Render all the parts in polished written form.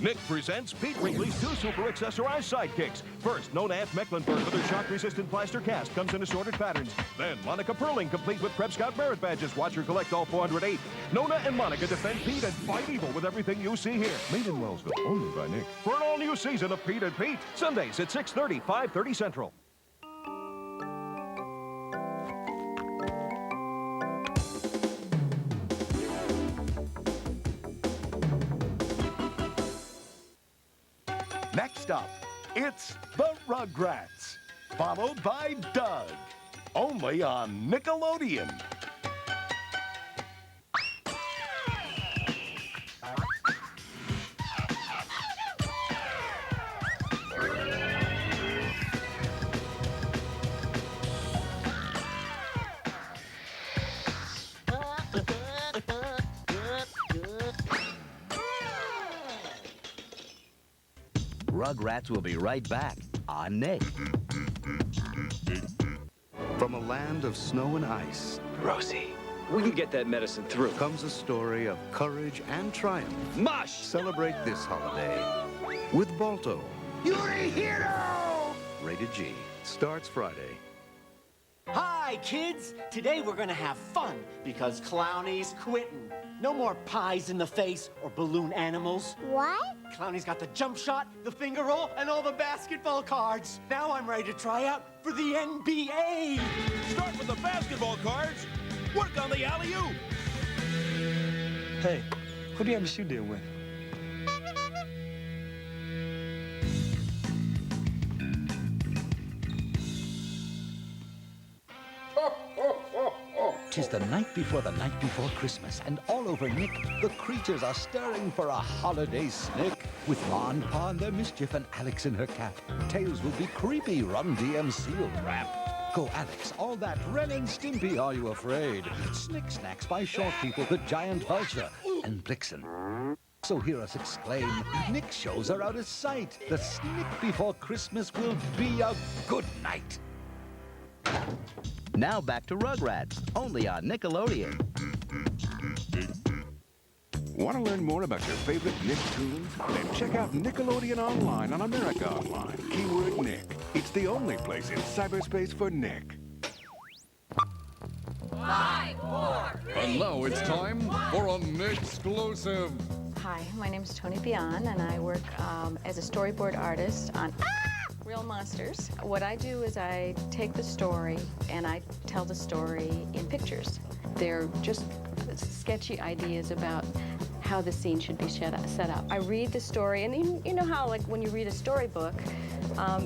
Nick presents Pete Wrigley's two super accessorized sidekicks. First, Nona Aunt Mecklenburg with her shock-resistant plaster cast comes in assorted patterns. Then, Monica Perling, complete with Krebs Scout merit badges. Watch her collect all 408. Nona and Monica defend Pete and fight evil with everything you see here. Made in Wellsville, only by Nick. For an all-new season of Pete and Pete. Sundays at 6:30, 5:30 Central. Next up, it's the Rugrats, followed by Doug, only on Nickelodeon. Rugrats will be right back on Nick. From a land of snow and ice, Rosie, we can get that medicine through. comes a story of courage and triumph. Mush! Celebrate this holiday with Balto. You're a hero! Rated G. Starts Friday. Hi, kids! Today we're gonna have fun because Clowny's quitting. No more pies in the face or balloon animals. What? Clowny's got the jump shot, the finger roll, and all the basketball cards. Now I'm ready to try out for the NBA. Start with the basketball cards. Work on the alley-oop. Hey, who do you have a shoe deal with? Tis the night before Christmas, and all over Nick, the creatures are stirring for a holiday snick. With Ma and Pa in their mischief and Alex in her cap, Tails will be creepy, Run DMC'll rap. Go Alex, all that, Ren and Stimpy, are you afraid? Snick snacks by short people, the giant vulture, and Blixen. So hear us exclaim, Nick shows are out of sight. The snick before Christmas will be a good night. Now back to Rugrats, only on Nickelodeon. Want to learn more about your favorite Nick tunes? Then check out Nickelodeon Online on America Online. Keyword Nick. It's the only place in cyberspace for Nick. 5, 4, 3, And now it's 2, time 1. for a Nick-exclusive. Hi, my name is Tony Bion, and I work as a storyboard artist on Real Monsters. What I do is I take the story and I tell the story in pictures. They're just sketchy ideas about how the scene should be set up. I read the story, and you know how, like, when you read a storybook,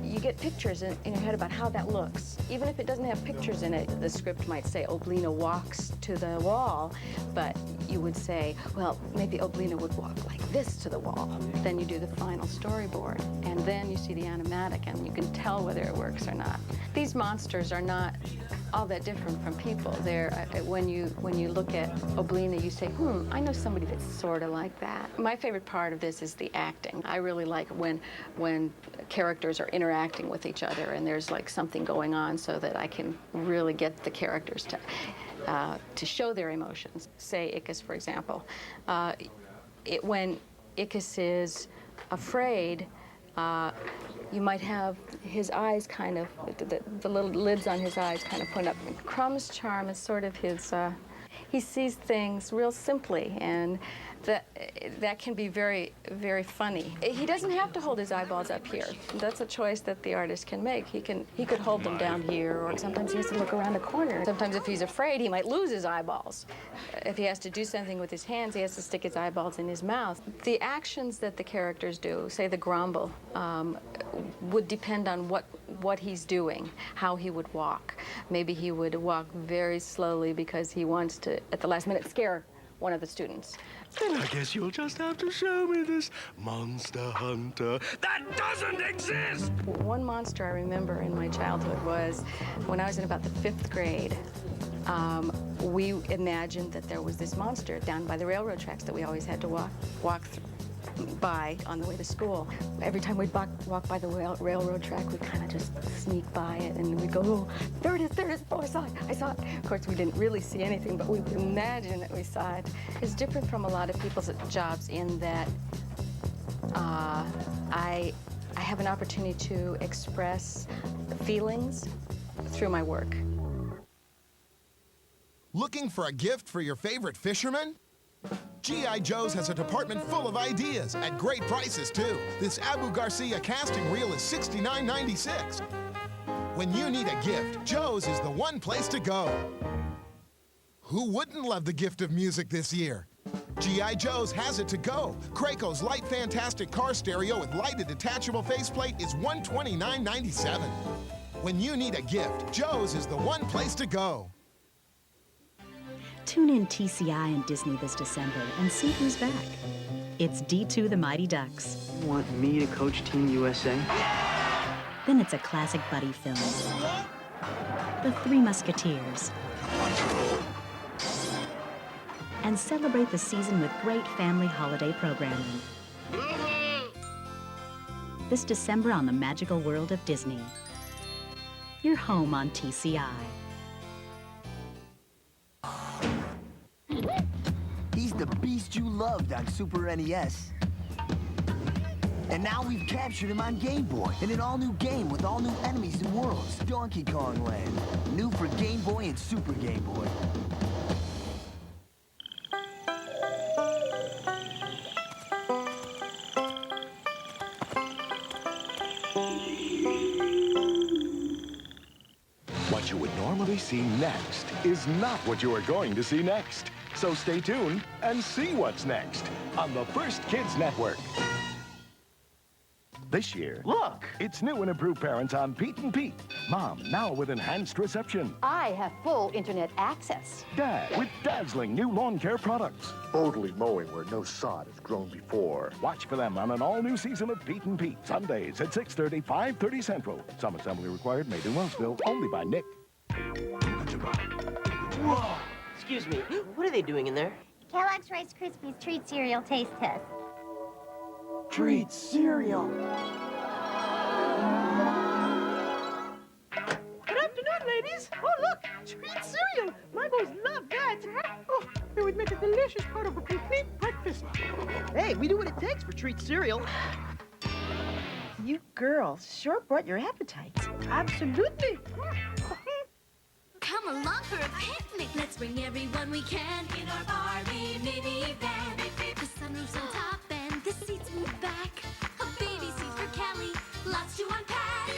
you get pictures in your head about how that looks. Even if it doesn't have pictures in it, the script might say Oblina walks to the wall, but you would say, well, maybe Oblina would walk like this to the wall. Then you do the final storyboard, and then you see the animatic, and you can tell whether it works or not. These monsters are not all that different from people. They're, when you look at Oblina, you say, I know somebody that's sort of like that. My favorite part of this is the acting. I really like when characters are interacting with each other and there's like something going on, so that I can really get the characters to show their emotions. Say Ickis, for example. When Ickis is afraid, you might have his eyes kind of, the little lids on his eyes kind of put up. Crumb's charm is sort of his, he sees things real simply, and that can be very, very funny. He doesn't have to hold his eyeballs up here. That's a choice that the artist can make. He could hold them down here, or sometimes he has to look around a corner. Sometimes if he's afraid, he might lose his eyeballs. If he has to do something with his hands, he has to stick his eyeballs in his mouth. The actions that the characters do, say the Grumble, would depend on what he's doing, how he would walk. Maybe he would walk very slowly because he wants to, at the last minute, scare one of the students. I guess you'll just have to show me this Monster Hunter that doesn't exist! One monster I remember in my childhood was when I was in about the 5th grade. We imagined that there was this monster down by the railroad tracks that we always had to walk by on the way to school. Every time we'd walk by the railroad track, we'd kind of just sneak by it, and we'd go, oh, there it is, oh, I saw it. Of course, we didn't really see anything, but we would imagine that we saw it. It's different from a lot of people's jobs in that I have an opportunity to express feelings through my work. Looking for a gift for your favorite fisherman? G.I. Joe's has a department full of ideas at great prices, too. This Abu Garcia casting reel is $69.96. When you need a gift, Joe's is the one place to go. Who wouldn't love the gift of music this year? G.I. Joe's has it to go. Krako's light fantastic car stereo with lighted detachable faceplate is $129.97. When you need a gift, Joe's is the one place to go. Tune in TCI and Disney this December and see who's back. It's D2 the Mighty Ducks. You want me to coach Team USA? Then it's a classic buddy film. The Three Musketeers. And celebrate the season with great family holiday programming. This December on the magical world of Disney. You're home on TCI. He's the beast you loved on Super NES. And now we've captured him on Game Boy in an all-new game with all new enemies and worlds. Donkey Kong Land. New for Game Boy and Super Game Boy. What you would normally see next is not what you are going to see next. So stay tuned and see what's next on the First Kids Network. This year, look, it's new and improved parents on Pete and Pete. Mom, now with enhanced reception. I have full internet access. Dad, with dazzling new lawn care products. Boldly mowing where no sod has grown before. Watch for them on an all-new season of Pete and Pete. Sundays at 6:30, 5:30 Central. Some assembly required, made in Wellsville, only by Nick. Whoa! Excuse me, what are they doing in there? Kellogg's Rice Krispies Treat Cereal Taste Test. Treat cereal. Good afternoon, ladies. Oh, look, treat cereal. My boys love that. Oh, it would make a delicious part of a complete breakfast. Hey, we do what it takes for treat cereal. You girls sure brought your appetites. Absolutely. Come along for a picnic. Let's bring everyone we can in our Barbie minivan. The sunroof's on top and the seats move back. A baby seat for Kelly, lots to unpack.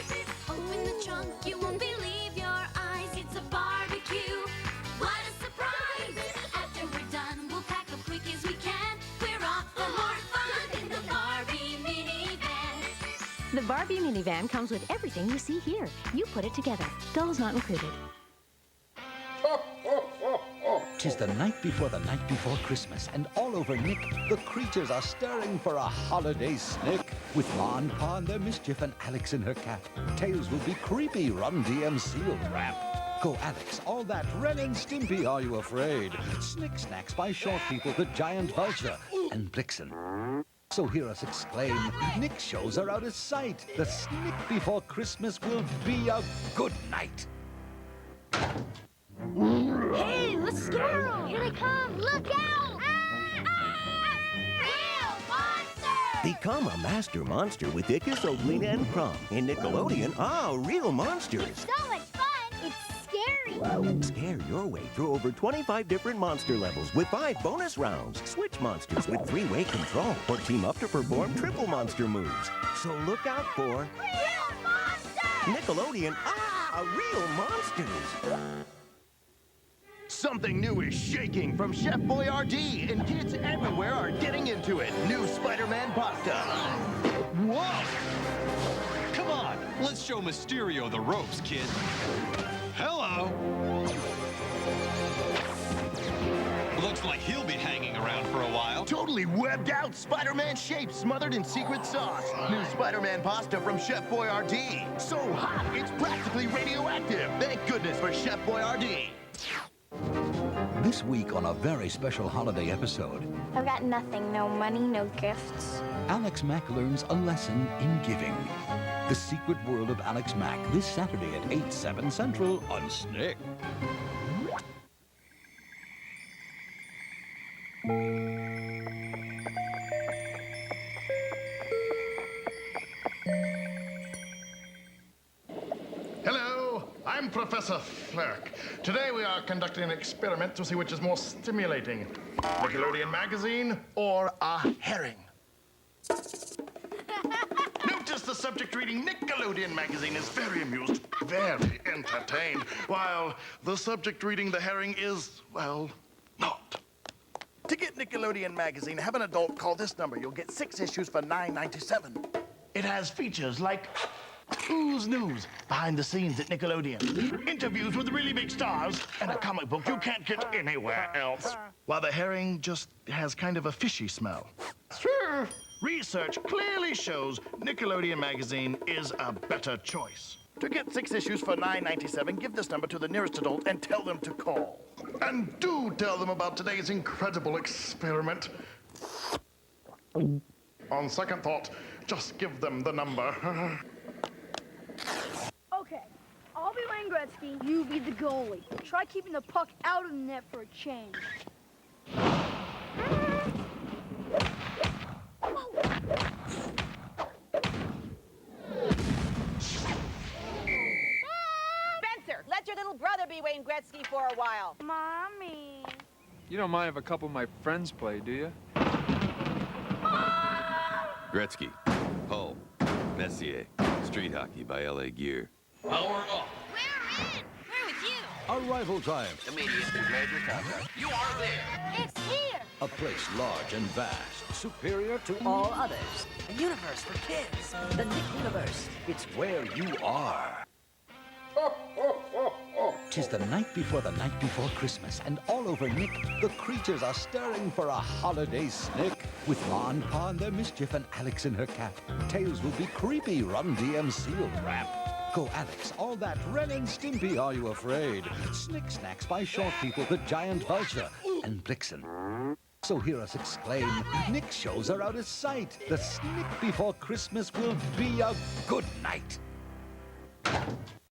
Open the trunk, you won't believe your eyes. It's a barbecue. What a surprise! After we're done, we'll pack up quick as we can. We're off for more fun in the Barbie minivan. The Barbie minivan comes with everything you see here. You put it together. Dolls not included. 'Tis the night before Christmas, and all over Nick, the creatures are stirring for a holiday snick. With Ma and Pa in their mischief and Alex in her cap, Tails will be creepy, Run DMC will rap. Go Alex, all that, Ren and Stimpy, are you afraid? Snick Snacks by Short People, the Giant Vulture, and Blixen. So hear us exclaim, Nick shows are out of sight. The snick before Christmas will be a good night. Hey, let's scare them! Here they come! Look out! Real monsters! Become a master monster with Ickis, Oakland, and Crumb. In Nickelodeon, real monsters. It's so much fun! It's scary! Scare your way through over 25 different monster levels with 5 bonus rounds. Switch monsters with 3-way control or team up to perform triple monster moves. So look out for... Real monsters! Nickelodeon, real monsters! Something new is shaking from Chef Boyardee, and kids everywhere are getting into it. New Spider-Man pasta. Whoa! Come on, let's show Mysterio the ropes, kid. Hello! Looks like he'll be hanging around for a while. Totally webbed out Spider-Man shape smothered in secret sauce. New Spider-Man pasta from Chef Boyardee. So hot, it's practically radioactive. Thank goodness for Chef Boyardee. This week on a very special holiday episode, I've got nothing. No money, no gifts. Alex Mack learns a lesson in giving. The Secret World of Alex Mack this Saturday at 8/7 Central on Snick. Professor Flerk. Today we are conducting an experiment to see which is more stimulating, Nickelodeon magazine or a herring. Notice the subject reading Nickelodeon magazine is very amused, very entertained, while the subject reading the herring is, well, not. To get Nickelodeon magazine, have an adult call this number. You'll get 6 issues for $9.97. It has features like Who's News, behind the scenes at Nickelodeon, interviews with really big stars, and a comic book you can't get anywhere else. While the herring just has kind of a fishy smell. Research clearly shows Nickelodeon magazine is a better choice. To get 6 issues for $9.97, give this number to the nearest adult and tell them to call. And do tell them about today's incredible experiment. On second thought, just give them the number. Okay, I'll be Wayne Gretzky, you be the goalie. Try keeping the puck out of the net for a change. Spencer, let your little brother be Wayne Gretzky for a while. Mommy. You don't mind if a couple of my friends play, do you? Gretzky, Hull, Messier, Street Hockey by LA Gear. Power up. We're with you. A rival triumph. Immediate major contact. You are there. It's here. A place large and vast, superior to All others. A universe for kids. The Nick Universe. It's where you are. 'Tis the night before Christmas, and all over Nick, the creatures are stirring for a holiday snick. With Ma and Pa in their mischief and Alex in her cap, Tails will be creepy, Run DMC will rap. Go Alex, all that, Ren and Stimpy, are you afraid? Snick Snacks by Short People, the Giant Vulture, and Blixen. So hear us exclaim, Nick shows are out of sight. The snick before Christmas will be a good night.